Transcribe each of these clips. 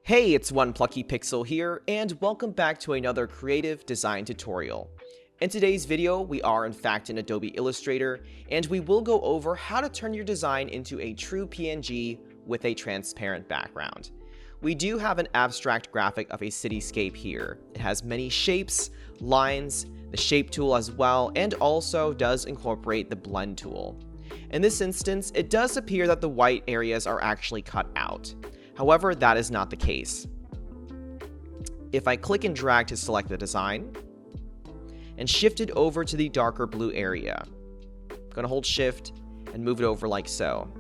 Hey, it's One Plucky Pixel here, and welcome back to another creative design tutorial. In today's video, we are in fact in Adobe Illustrator, and we will go over how to turn your design into a true PNG with a transparent background. We do have an abstract graphic of a cityscape here. It has many shapes, lines, the shape tool as well, and also does incorporate the blend tool. In this instance, it does appear that the white areas are actually cut out. However, that is not the case. If I click and drag to select the design and shift it over to the darker blue area, I'm going to hold shift and move it over like so.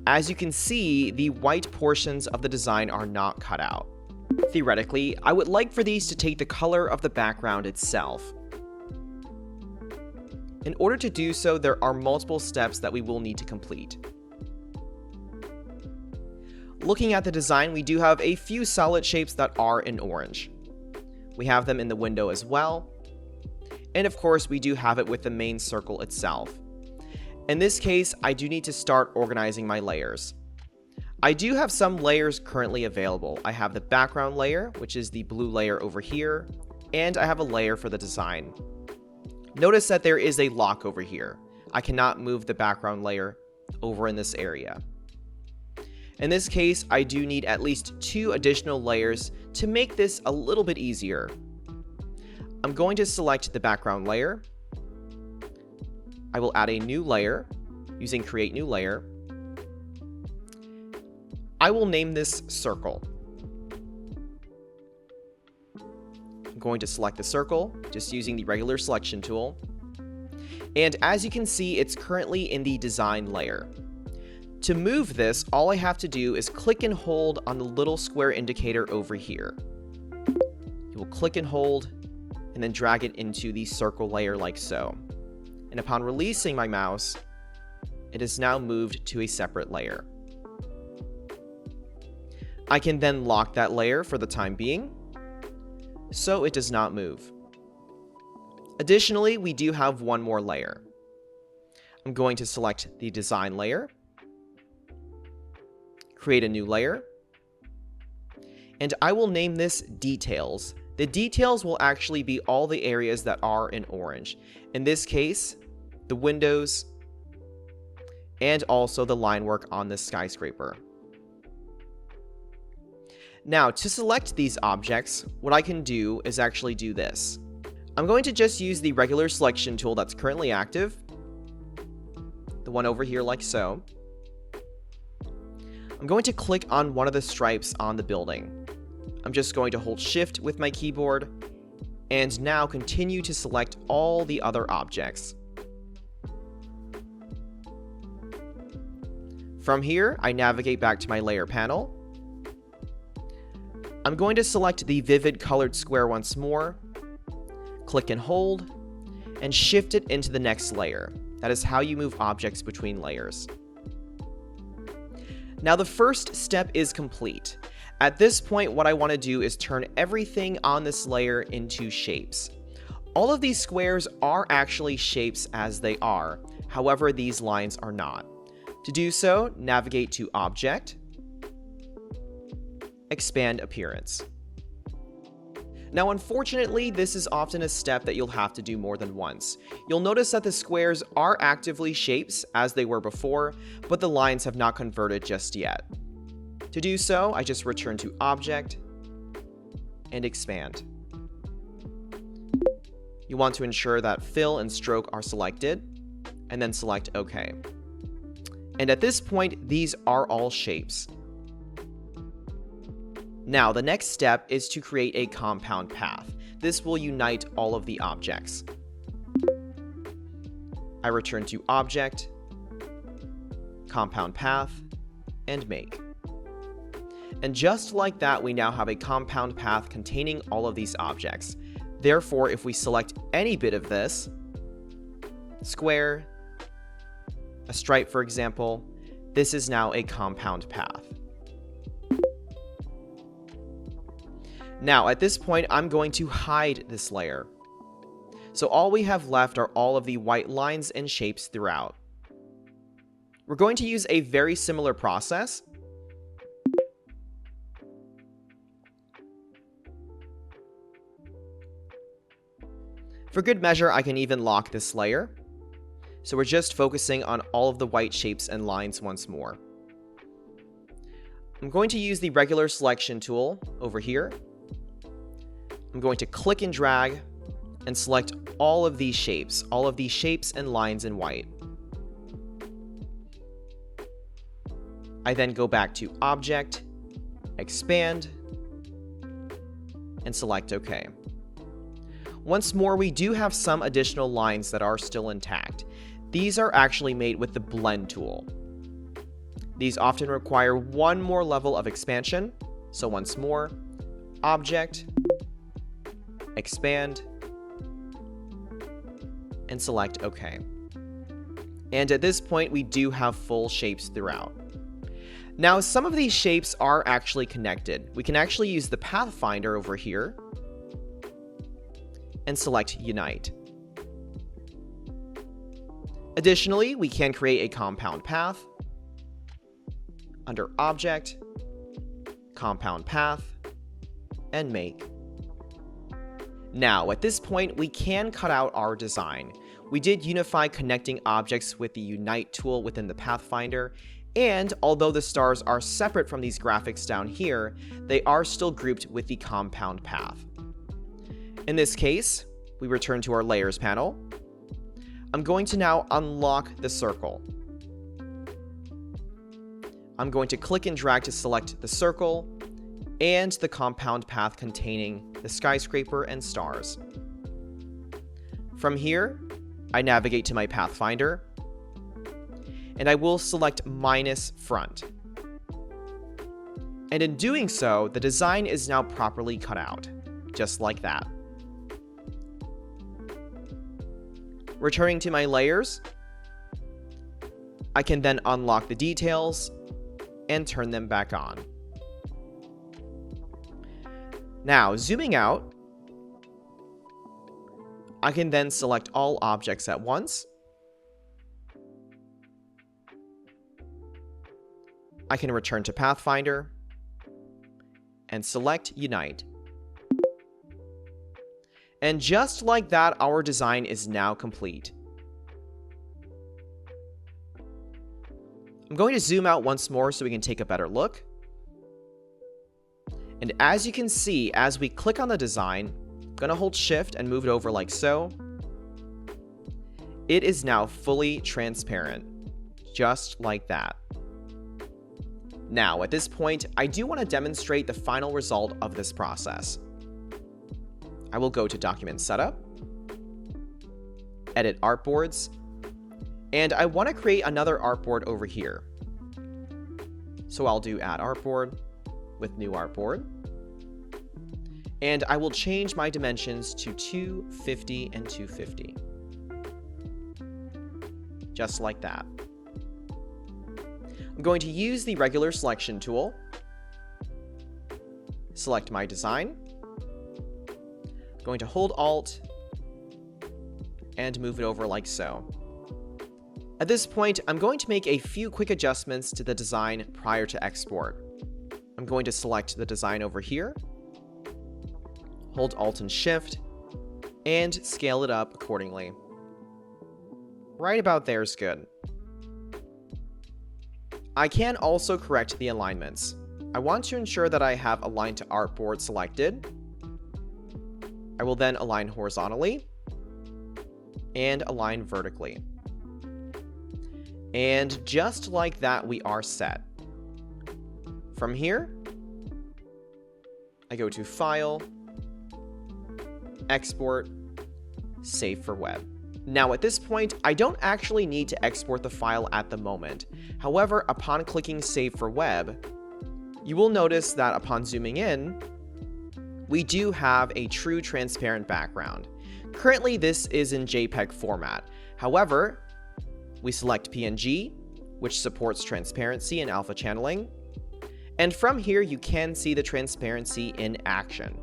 As you can see, the white portions of the design are not cut out. Theoretically, I would like for these to take the color of the background itself. In order to do so, there are multiple steps that we will need to complete. Looking at the design, we do have a few solid shapes that are in orange. We have them in the window as well. And of course, we do have it with the main circle itself. In this case, I do need to start organizing my layers. I do have some layers currently available. I have the background layer, which is the blue layer over here, and I have a layer for the design. Notice that there is a lock over here. I cannot move the background layer over in this area. In this case, I do need at least 2 additional layers to make this a little bit easier. I'm going to select the background layer. I will add a new layer using Create New Layer. I will name this Circle. I'm going to select the circle, just using the regular selection tool. And as you can see, it's currently in the design layer. To move this, all I have to do is click and hold on the little square indicator over here. You will click and hold, and then drag it into the circle layer like so. And upon releasing my mouse, it is now moved to a separate layer. I can then lock that layer for the time being, so it does not move. Additionally, we do have one more layer. I'm going to select the design layer, create a new layer, and I will name this Details. The details will actually be all the areas that are in orange. In this case, the windows, and also the line work on this skyscraper. Now, to select these objects, what I can do is actually do this. I'm going to just use the regular selection tool that's currently active, the one over here like so. I'm going to click on one of the stripes on the building. I'm just going to hold shift with my keyboard and now continue to select all the other objects. From here, I navigate back to my layer panel. I'm going to select the vivid colored square once more, click and hold, and shift it into the next layer. That is how you move objects between layers. Now the first step is complete. At this point, what I want to do is turn everything on this layer into shapes. All of these squares are actually shapes as they are. However, these lines are not. To do so, navigate to Object, Expand Appearance. Now, unfortunately, this is often a step that you'll have to do more than once. You'll notice that the squares are actively shapes as they were before, but the lines have not converted just yet. To do so, I just return to Object and Expand. You want to ensure that Fill and Stroke are selected, and then select OK. And at this point, these are all shapes. Now, the next step is to create a compound path. This will unite all of the objects. I return to Object, Compound Path, and Make. And just like that, we now have a compound path containing all of these objects. Therefore, if we select any bit of this, square, a stripe for example, this is now a compound path. Now, at this point, I'm going to hide this layer. So all we have left are all of the white lines and shapes throughout. We're going to use a very similar process, For good measure, I can even lock this layer. So we're just focusing on all of the white shapes and lines once more. I'm going to use the regular selection tool over here. I'm going to click and drag and select all of these shapes and lines in white. I then go back to Object, Expand, and select OK. Once more, we do have some additional lines that are still intact. These are actually made with the Blend tool. These often require one more level of expansion, so once more, Object, Expand, and select OK. And at this point, we do have full shapes throughout. Now, some of these shapes are actually connected. We can actually use the Pathfinder over here and select Unite. Additionally, we can create a compound path under Object, Compound Path, and Make. Now, at this point, we can cut out our design. We did unify connecting objects with the Unite tool within the Pathfinder, and although the stars are separate from these graphics down here, they are still grouped with the compound path. In this case, we return to our Layers panel. I'm going to now unlock the circle. I'm going to click and drag to select the circle and the compound path containing the skyscraper and stars. From here, I navigate to my Pathfinder, and I will select -front. And in doing so, the design is now properly cut out, just like that. Returning to my layers, I can then unlock the details and turn them back on. Now, zooming out, I can then select all objects at once. I can return to Pathfinder and select Unite. And just like that, our design is now complete. I'm going to zoom out once more so we can take a better look. And as you can see, as we click on the design, I'm going to hold Shift and move it over like so. It is now fully transparent, just like that. Now, at this point, I do want to demonstrate the final result of this process. I will go to Document Setup, Edit Artboards, and I want to create another artboard over here. So I'll do Add Artboard with New Artboard, and I will change my dimensions to 250 and 250. Just like that. I'm going to use the regular selection tool, select my design, I'm going to hold Alt and move it over like so. At this point, I'm going to make a few quick adjustments to the design prior to export. I'm going to select the design over here, hold Alt and Shift, and scale it up accordingly. Right about there is good. I can also correct the alignments. I want to ensure that I have Align to Artboard selected. I will then align horizontally and align vertically. And just like that, we are set. From here, I go to File, Export, Save for Web. Now at this point, I don't actually need to export the file at the moment. However, upon clicking Save for Web, you will notice that upon zooming in, we do have a true transparent background. Currently, this is in JPEG format. However, we select PNG, which supports transparency and alpha channeling. And from here, you can see the transparency in action.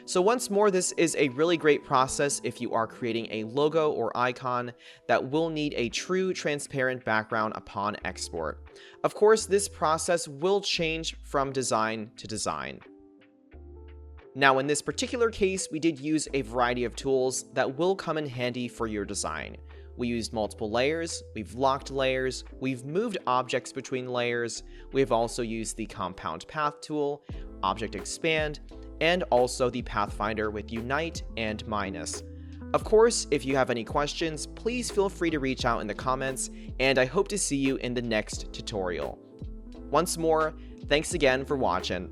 So once more, this is a really great process if you are creating a logo or icon that will need a true transparent background upon export. Of course, this process will change from design to design. Now in this particular case, we did use a variety of tools that will come in handy for your design. We used multiple layers, we've locked layers, we've moved objects between layers, we've also used the compound path tool, object expand, and also the Pathfinder with unite and minus. Of course, if you have any questions, please feel free to reach out in the comments, and I hope to see you in the next tutorial. Once more, thanks again for watching.